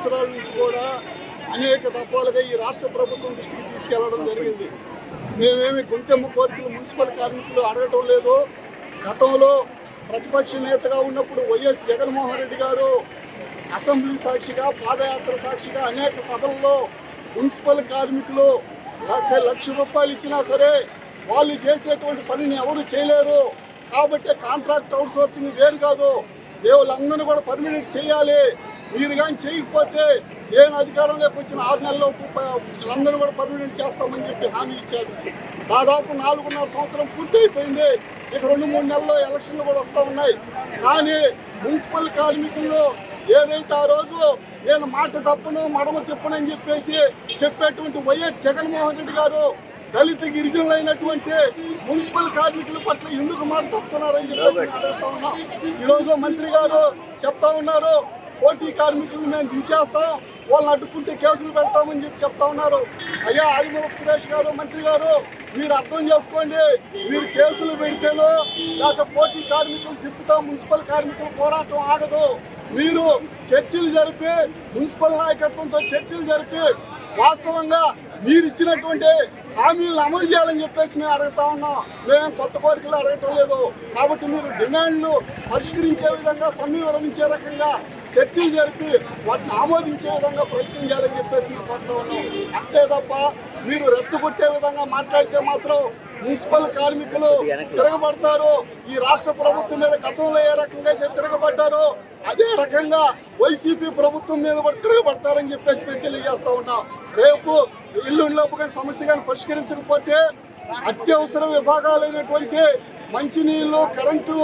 సంవత్సరాల నుంచి కూడా అనేక దఫాలుగా ఈ రాష్ట్ర ప్రభుత్వం దృష్టికి తీసుకెళ్లడం జరిగింది. మేమేమి గుంతెమ్మ కోరికలు మున్సిపల్ కార్మికులు అడగటం లేదు. గతంలో ప్రతిపక్ష నేతగా ఉన్నప్పుడు వైఎస్ జగన్మోహన్ రెడ్డి గారు అసెంబ్లీ సాక్షిగా, పాదయాత్ర సాక్షిగా అనేక సభల్లో మున్సిపల్ కార్మికులు ₹1,00,000 ఇచ్చినా సరే వాళ్ళు చేసేటువంటి పనిని ఎవరు చేయలేరు. కాబట్టి కాంట్రాక్ట్ అవుట్ సోర్సింగ్ వేరు కాదు, దేవుళ్ళందరినీ కూడా పర్మినెంట్ చేయాలి. మీరు కానీ చేయకపోతే నేను అధికారంలోకి వచ్చిన 6 నెలల్లోపు వీళ్ళందరూ కూడా పర్మినెంట్ చేస్తామని చెప్పి హామీ ఇచ్చారు. దాదాపు 4.5 సంవత్సరం పూర్తి అయిపోయింది. ఇక 2-3 నెలల్లో ఎలక్షన్లు కూడా వస్తూ ఉన్నాయి. కానీ మున్సిపల్ కార్మికుల్లో ఏదైతే ఆ రోజు నేను మాట తప్పను మడమ తిప్పనని చెప్పేసి చెప్పేటువంటి వైఎస్ జగన్మోహన్ రెడ్డి గారు దళిత గిరిజనులైనటువంటి మున్సిపల్ కార్మికుల పట్ల ఎందుకు మాట తప్పుతున్నారని చెప్పేసి అడుగుతా ఉన్నాం. ఈరోజు మంత్రి గారు చెప్తా ఉన్నారు, పోటీ కార్మికులను మేము దించేస్తాం, వాళ్ళని అడ్డుకుంటే కేసులు పెడతామని చెప్పి చెప్తా ఉన్నారు. అయ్యా ఆదిమూలపు సురేష్ గారు, మంత్రి గారు, మీరు అర్థం చేసుకోండి. మీరు కేసులు పెడితేనో లేకపోతే పోటీ కార్మికులు తిప్పుతాం, మున్సిపల్ కార్మికుల పోరాటం ఆగదు. మీరు చర్చలు జరిపి మున్సిపల్ నాయకత్వంతో చర్చలు జరిపి వాస్తవంగా మీరు ఇచ్చినటువంటి హామీలను అమలు చేయాలని చెప్పేసి మేము అడుగుతా ఉన్నాం. మేము కొత్త కోరికలు అడగటం లేదు. కాబట్టి మీరు డిమాండ్లు పరిష్కరించే విధంగా, సమీకరించే రకంగా చర్చలు జరిపి వాటిని ఆమోదించే విధంగా ప్రయత్నం చేయాలని చెప్పేసి మేము కోరుతా ఉన్నాం. అంతే తప్ప మీరు రెచ్చగొట్టే విధంగా మాట్లాడితే మాత్రం మున్సిపల్ కార్మికులు తిరగబడతారు. ఈ రాష్ట్ర ప్రభుత్వం మీద గతంలో ఏ రకంగా అయితే తిరగబడ్డారో అదే రకంగా వైసీపీ ప్రభుత్వం మీద కూడా తిరగబడతారని చెప్పేసి మేము తెలియజేస్తా ఉన్నాం. రేపు ఇల్లులోపు కానీ సమస్య కానీ పరిష్కరించకపోతే అత్యవసర విభాగాలైనటువంటి మంచినీళ్ళు, కరెంటు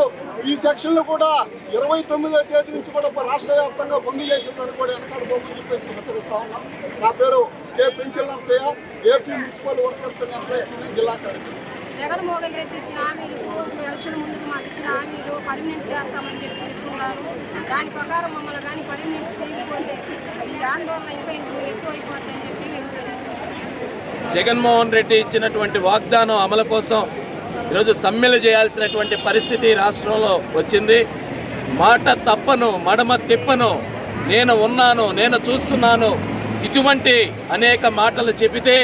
ఈ సెక్షన్లు కూడా 29వ తేదీ నుంచి కూడా రాష్ట్ర వ్యాప్తంగా బంద్ చేసేదాన్ని కూడా వెనకాడుకోమని చెప్పేసి హెచ్చరిస్తా ఉన్నాం. నా పేరు K pension Narsaiah, AP municipal workers and employees జిల్లా కార్యదర్శి. జగన్మోహన్ రెడ్డి ఇచ్చిన హామీలకు ఎలక్షన్ ముందుకు మాకు ఇచ్చిన హామీలు పర్మినెంట్ చేస్తామని చెప్పి చెప్తున్నారు. దాని ప్రకారం మమ్మల్ని కానీ పర్మినెంట్ చేయకపోతే ఈ ఆందోళన ఇంకా ఎక్కువైపోద్ది అని చెప్పి మేము తెలియజేస్తున్నాం. జగన్మోహన్ రెడ్డి ఇచ్చినటువంటి వాగ్దానం అమలు కోసం ఈరోజు సమ్మెలు చేయాల్సినటువంటి పరిస్థితి రాష్ట్రంలో వచ్చింది. మాట తప్పను, మడమ తిప్పను, నేను ఉన్నాను, నేను చూస్తున్నాను, ఇటువంటి అనేక మాటలు చెబితే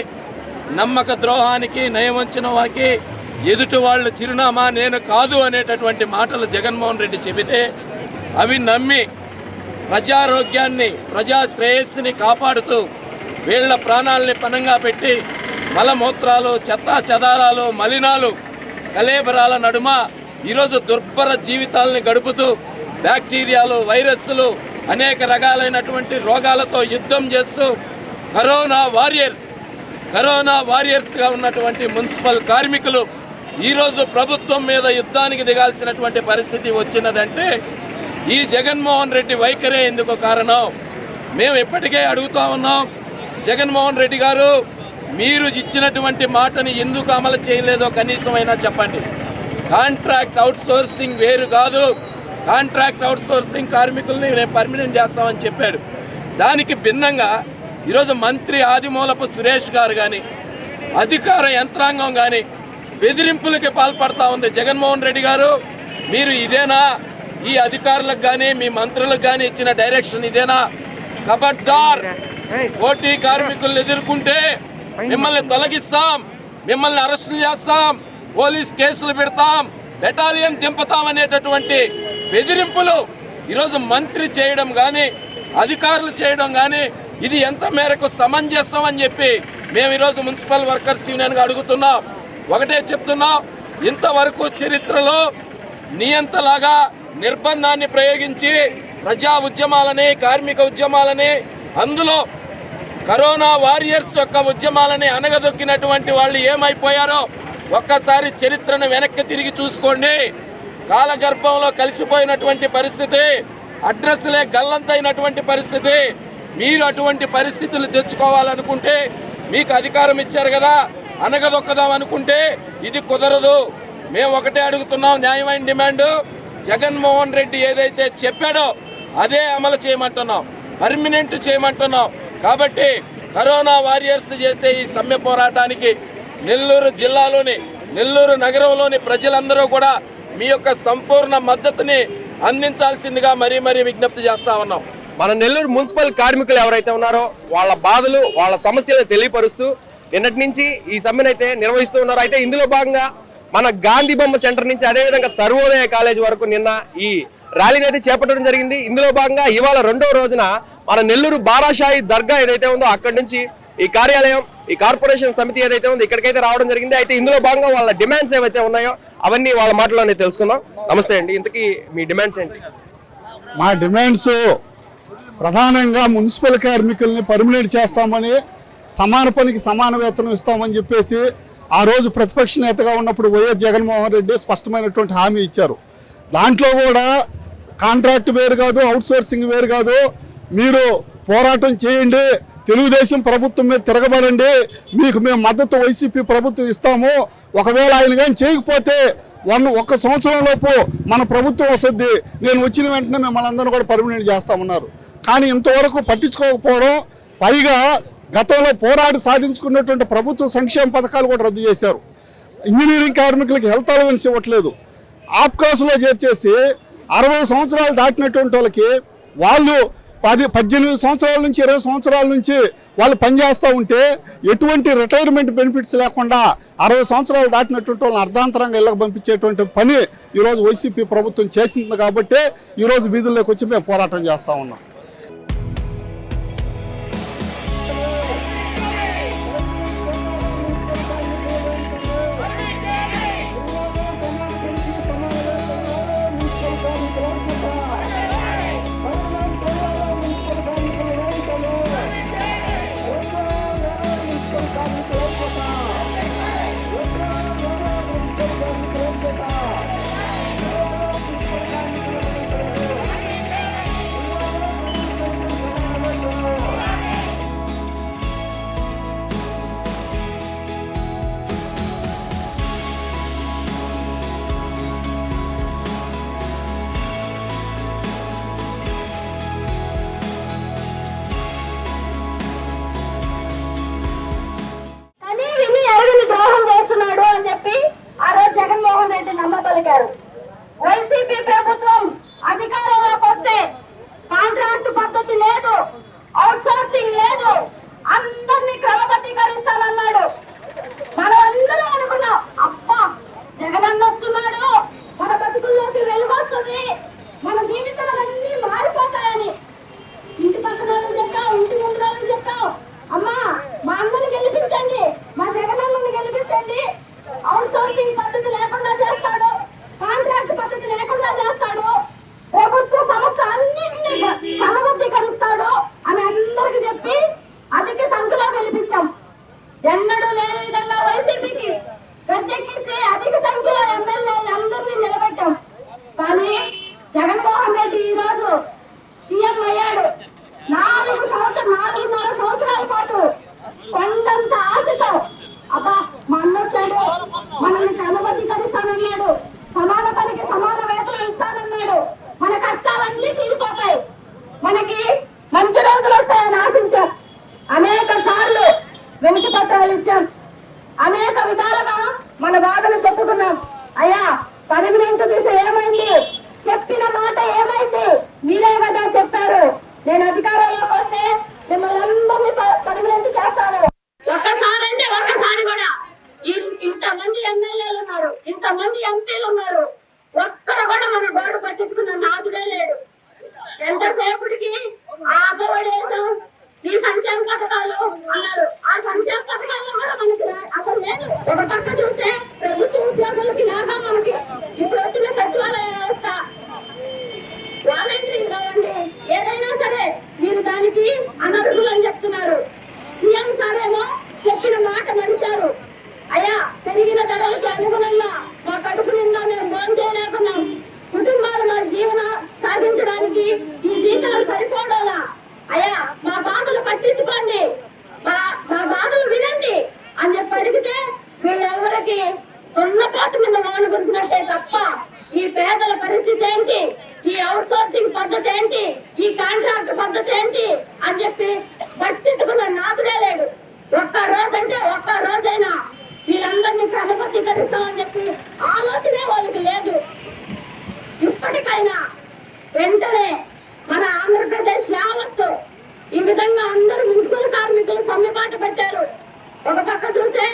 నమ్మక ద్రోహానికి, నయవంచన వారికి ఎదుటి వాళ్ళు చిరునామా నేను కాదు అనేటటువంటి మాటలు జగన్మోహన్ రెడ్డి చెబితే అవి నమ్మి ప్రజారోగ్యాన్ని, ప్రజా శ్రేయస్సుని కాపాడుతూ వీళ్ల ప్రాణాలని పణంగా పెట్టి మలమూత్రాలు, చెత్తా చెదారాలు, మలినాలు, కలేబరాల నడుమ ఈరోజు దుర్భర జీవితాలని గడుపుతూ బ్యాక్టీరియాలు, వైరస్లు, అనేక రకాలైనటువంటి రోగాలతో యుద్ధం చేస్తూ కరోనా వారియర్స్గా ఉన్నటువంటి మున్సిపల్ కార్మికులు ఈరోజు ప్రభుత్వం మీద యుద్ధానికి దిగాల్సినటువంటి పరిస్థితి వచ్చినదంటే ఈ జగన్మోహన్ రెడ్డి వైఖరే ఎందుకు కారణం. మేము ఇప్పటికే అడుగుతా ఉన్నాం, జగన్మోహన్ రెడ్డి గారు మీరు ఇచ్చినటువంటి మాటని ఎందుకు అమలు చేయలేదో కనీసమైనా చెప్పండి. కాంట్రాక్ట్ అవుట్సోర్సింగ్ వేరు కాదు, కాంట్రాక్ట్ అవుట్సోర్సింగ్ కార్మికుల్ని నేను పర్మినెంట్ చేస్తామని చెప్పాడు. దానికి భిన్నంగా ఈరోజు మంత్రి ఆదిమూలపు సురేష్ గారు కానీ, అధికార యంత్రాంగం కానీ బెదిరింపులకి పాల్పడతా ఉంది. జగన్మోహన్ రెడ్డి గారు మీరు ఇదేనా ఈ అధికారులకు కానీ మీ మంత్రులకు కానీ ఇచ్చిన డైరెక్షన్ ఇదేనా? ఖబర్దార్, పోటీ కార్మికులను ఎదుర్కొంటే మిమ్మల్ని తొలగిస్తాం, మిమ్మల్ని అరెస్టులు చేస్తాం, పోలీస్ కేసులు పెడతాం, బెటాలియన్ దింపుతాం అనేటటువంటి బెదిరింపులు ఈరోజు మంత్రి చేయడం కానీ, అధికారులు చేయడం కానీ ఇది ఎంత మేరకు సమంజసం అని చెప్పి మేము ఈరోజు మున్సిపల్ వర్కర్స్ యూనియన్గా అడుగుతున్నాం. ఒకటే చెప్తున్నాం, ఇంతవరకు చరిత్రలో నియంతలాగా నిర్బంధాన్ని ప్రయోగించి ప్రజా ఉద్యమాలని, కార్మిక ఉద్యమాలని, అందులో కరోనా వారియర్స్ యొక్క ఉద్యమాలని అనగదొక్కినటువంటి వాళ్ళు ఏమైపోయారో ఒక్కసారి చరిత్రను వెనక్కి తిరిగి చూసుకోండి. కాలగర్భంలో కలిసిపోయినటువంటి పరిస్థితి, అడ్రస్లే గల్లంతైనటువంటి పరిస్థితి. మీరు అటువంటి పరిస్థితులు తెచ్చుకోవాలనుకుంటే, మీకు అధికారం ఇచ్చారు కదా, అనగదొక్కదాం అనుకుంటే ఇది కుదరదు. మేము ఒకటే అడుగుతున్నాం, న్యాయమైన డిమాండ్, జగన్మోహన్ రెడ్డి ఏదైతే చెప్పాడో అదే అమలు చేయమంటున్నాం, పర్మినెంట్ చేయమంటున్నాం. కాబట్టి కరోనా వారియర్స్ చేసే ఈ సమ్మె పోరాటానికి నెల్లూరు జిల్లాలోని, నెల్లూరు నగరంలోని ప్రజలందరూ కూడా మీ యొక్క సంపూర్ణ మద్దతుని అందించాల్సిందిగా మరీ విజ్ఞప్తి చేస్తా ఉన్నాం. మన నెల్లూరు మున్సిపల్ కార్మికులు ఎవరైతే ఉన్నారో వాళ్ళ బాధలు వాళ్ళ సమస్యలను తెలియపరుస్తూ నిన్నటి నుంచి ఈ సమ్మెను అయితే నిర్వహిస్తూ ఉన్నారు. అయితే ఇందులో భాగంగా మన గాంధీ బొమ్మ సెంటర్ నుంచి అదేవిధంగా సర్వోదయ కాలేజ్ వరకు నిన్న ఈ ర్యాలీని అయితే చేపట్టడం జరిగింది. ఇందులో భాగంగా ఇవాళ 2వ రోజున మన నెల్లూరు బారాషాయి దర్గా ఏదైతే ఉందో అక్కడి నుంచి ఈ కార్యాలయం ఈ కార్పొరేషన్ సమితి ఏదైతే ఉందో ఇక్కడికైతే రావడం జరిగింది. అయితే ఇందులో భాగంగా వాళ్ళ డిమాండ్స్ ఏవైతే ఉన్నాయో అవన్నీ వాళ్ళ మాటలోనే తెలుసుకుందాం. నమస్తే అండి, ఇంతకీ మీ డిమాండ్స్ ఏంటి? మా డిమాండ్స్ ప్రధానంగా మున్సిపల్ కార్మికుల్ని పర్మినెంట్ చేస్తామని, సమాన పనికి సమాన వేతనం ఇస్తామని చెప్పేసి ఆ రోజు ప్రతిపక్ష నేతగా ఉన్నప్పుడు వైఎస్ జగన్మోహన్ రెడ్డి స్పష్టమైనటువంటి హామీ ఇచ్చారు. దాంట్లో కూడా కాంట్రాక్ట్ వేరు కాదు, అవుట్ సోర్సింగ్ వేరు కాదు, మీరు పోరాటం చేయండి, తెలుగుదేశం ప్రభుత్వం మీద తిరగబడండి, మీకు మేము మద్దతు వైసీపీ ప్రభుత్వం ఇస్తాము, ఒకవేళ ఆయన కానీ చేయకపోతే 1 సంవత్సరం లోపు మన ప్రభుత్వం వస్తుంది, నేను వచ్చిన వెంటనే మిమ్మల్ని అందరూ కూడా పర్మినెంట్ చేస్తామన్నారు. కానీ ఇంతవరకు పట్టించుకోకపోవడం, పైగా గతంలో పోరాడి సాధించుకున్నటువంటి ప్రభుత్వ సంక్షేమ పథకాలు కూడా రద్దు చేశారు. ఇంజనీరింగ్ కార్మికులకి హెల్త్ అలవెన్స్ ఇవ్వట్లేదు, ఆప్కాస్లో చేర్చేసి 60 సంవత్సరాలు దాటినటువంటి వాళ్ళకి వాళ్ళు 18 సంవత్సరాల నుంచి 20 సంవత్సరాల నుంచి వాళ్ళు పనిచేస్తూ ఉంటే ఎటువంటి రిటైర్మెంట్ బెనిఫిట్స్ లేకుండా 60 సంవత్సరాలు దాటినటువంటి వాళ్ళని అర్ధాంతరంగా ఇళ్ళకి పంపించేటువంటి పని ఈరోజు వైసీపీ ప్రభుత్వం చేసింది. కాబట్టి ఈరోజు వీధుల్లోకి వచ్చి మేము పోరాటం చేస్తూ ఉన్నాం. జగన్మోహన్ రెడ్డి నమ్మబలికారు. వైసీపీ ప్రభుత్వం అధికారంలోకి వస్తే కాంట్రాక్ట్ పద్ధతి లేదు, అవుట్ సోర్సింగ్ లేదు, అందరినీ క్రమబద్ధీకరిస్తానన్నాడు. మనం అందరం అనుకున్నాం, అబ్బా జగనన్న వస్తున్నాడు, మన బతుకుల్లోకి వెలుగొస్తుంది, మన జీవితాలన్నీ మారిపోతాయని. ఇంటి పక్కన చెప్పాం, ఇంటి ముందు చెప్పాం, అమ్మా మా అందరిని గెలిపించండి, మా జగనన్నని గెలిపించండి, అవుట్ సోర్సింగ్ పద్ధతి లేకుండా చేస్తాడు, కాంట్రాక్ట్ పద్ధతి లేకుండా చేస్తాడు, ప్రభుత్వ సంస్థ అన్నింటినీ క్రమబద్ధీకరిస్తాడు అని అందరికి చెప్పి అధిక సంఖ్యలో గెలిపించాం. ఎన్నడూ లేని విధంగా వైసీపీకి ప్రత్యేకించి అధిక సంఖ్యలో ఎమ్మెల్యేలు అందరినీ నిలబెట్టాం. కానీ జగన్మోహన్ రెడ్డి ఈ రోజు సీఎం అయ్యాడు. 4.5 సంవత్సరాల పాటు కొండంత ఆశతో అబ్బా మా అన్న వచ్చాడు, మనల్ని క్రమబద్ధీకరిస్తానన్నాడు, సమాన పనికి సమాన వేతనం ఇస్తానన్నాడు, మన కష్టాలన్నీ తీరిపోతాయి, మనకి మంచి రోజులు వస్తాయని ఆశించాం. అనేక సార్లు వెనుక పత్రాలు ఇచ్చాం, అనేక విధాలుగా మన బాధను చెప్పుకున్నాం. అయ్యా పర్మినెంట్ దిశ ఏమైంది, చెప్పిన మాట ఏమైంది, మీరే కదా చెప్పారు, నేను అధికారంలోకి వస్తే మిమ్మల్ని అందరినీ పర్మినెంట్ చేస్తాను. ఒక్కసారి అంటే ఒక్కసారి కూడా ఇంతమంది ఎమ్మెల్యేలు ఉన్నారు, ఇంతమంది ఎంపీలు ఉన్నారు, ఒక్కరు కూడా మన గోడు పట్టించుకున్న నాదుడే లేడు. ఎంతసేపటికి ఆ అమ్మఒడేశం, ఈ సంక్షేమ పథకాలు అన్నారు, ఆ సంక్షేమ పథకాల్లో కూడా మనకి అసలు లేదు. ఒక పక్క చూస్తే ప్రభుత్వ ఉద్యోగులకి లాగా మనకి ఇప్పుడు వచ్చిన సచివాలయ వ్యవస్థ, వాలంటీర్ కావండి, ఏదైనా సరే మీరు దానికి అనర్హులు అని చెప్తున్నారు. సీఎం సారేమో చెప్పిన మాట మరిచారు. అయ్యా పెరిగిన ధరలకి అనుగుణంగా మా కడుపు నిండా మేము భోజనం చేయలేకున్నాం, కుటుంబాలు మా జీవన సాగించడానికి ఈ జీతాలు సరిపోవాలా, అయ్యా మా బాధలు పట్టించుకోండి, మా బాధలు వినండి అని చెప్పి అడిగితే వీళ్ళెవరికి దున్నపోతు మీద వాన కురిసినట్టే తప్ప ఈ పేదల పరిస్థితి ఏంటి, ఈ అవుట్ సోర్సింగ్ పద్ధతి ఏంటి, ఈ కాంట్రాక్ట్ పద్ధతి ఏంటి అని చెప్పి పట్టించుకున్న నాదుడే లేడు. ఒక్క రోజంటే ఒక్క రోజైనా వీళ్ళందరినీ క్రమబద్ధీకరిస్తామని చెప్పి ఆలోచనే వాళ్ళకి లేదు. ఇప్పటికైనా వెంటనే మన ఆంధ్రప్రదేశ్ యావత్తు ఈ విధంగా అందరూ మున్సిపల్ కార్మికులు సమ్మెబాట పెట్టారు. ఒక పక్క చూస్తే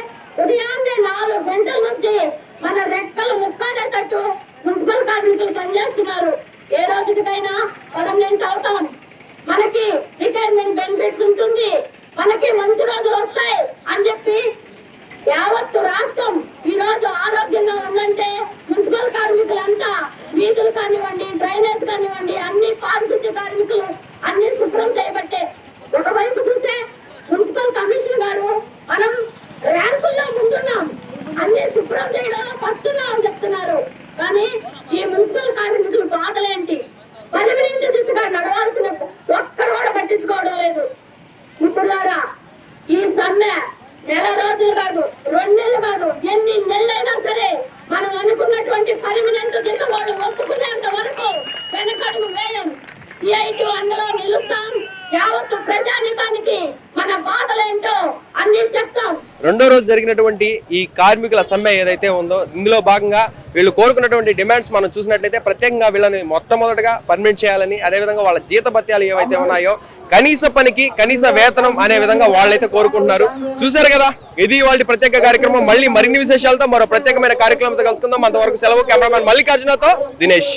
ఉదయాన్నే 4 గంటల నుంచి మన రెక్కలు ముక్కాడేటట్టు మున్సిపల్ కార్మికులు పనిచేస్తున్నారు. ఏ రోజుకైనా పర్మనెంట్ అవుతాం, మనకి రిటైర్మెంట్ బెనిఫిట్స్ ఉంటుంది, మనకి మంచి రోజులు వస్తాయి అని చెప్పి యావత్తు రాష్ట్రం ఈ రోజు ఆరోగ్యంగా ఉందంటే మున్సిపల్ కార్మికులంతా వీధులు కానివ్వండి, డ్రైనేజ్ కానివ్వండి, అన్ని పారిశుద్ధ్య కార్మికులు అన్ని శుభ్రం చేయబట్టే. ఒకవైపు చూస్తే మున్సిపల్ కమిషనర్ గారు మనం ర్యాంకుల్లో ముందున్నాం, అన్ని శుభ్రం చేయడంలో ఫస్ట్ ఉన్నాం అని చెప్తున్నారు. కానీ ఈ మున్సిపల్ కార్మికులు బాధలేంటి? పర్మనెంట్ దిశగా నడవాల్సిన ఒక్కరు కూడా పట్టించుకోవడం లేదు. మిత్రులారా, ఈ సమ్మె నెల రోజులు కాదు, 2 నెలలు కాదు, ఎన్ని నెలలైనా సరే మనం అనుకున్నటువంటి పర్మనెంట్ దిశ వాళ్ళు ఒప్పుకునేంత వరకు వెనకడుగు వేయం. సిఐటి అండలో నిలుస్తాం. యావత్తు ప్రజానికానికి మన బాధలేంటో అన్ని చెప్తాం. రెండో రోజు జరిగినటువంటి ఈ కార్మికుల సమ్మె ఏదైతే ఉందో ఇందులో భాగంగా వీళ్ళు కోరుకున్నటువంటి డిమాండ్స్ మనం చూసినట్లయితే ప్రత్యేకంగా వీళ్ళని మొట్టమొదటిగా పర్మిట్ చేయాలని, అదేవిధంగా వాళ్ళ జీతభత్యాలు ఏవైతే ఉన్నాయో కనీస పనికి కనీస వేతనం అనే విధంగా వాళ్ళైతే కోరుకుంటున్నారు. చూశారు కదా, ఇది వాళ్ళ ప్రత్యేక కార్యక్రమం. మళ్ళీ మరిన్ని విశేషాలతో మరో ప్రత్యేకమైన కార్యక్రమంతో కలుసుకుందాం. అంతవరకు సెలవు. కెమెరామెన్ మల్లికార్జునతో దినేష్.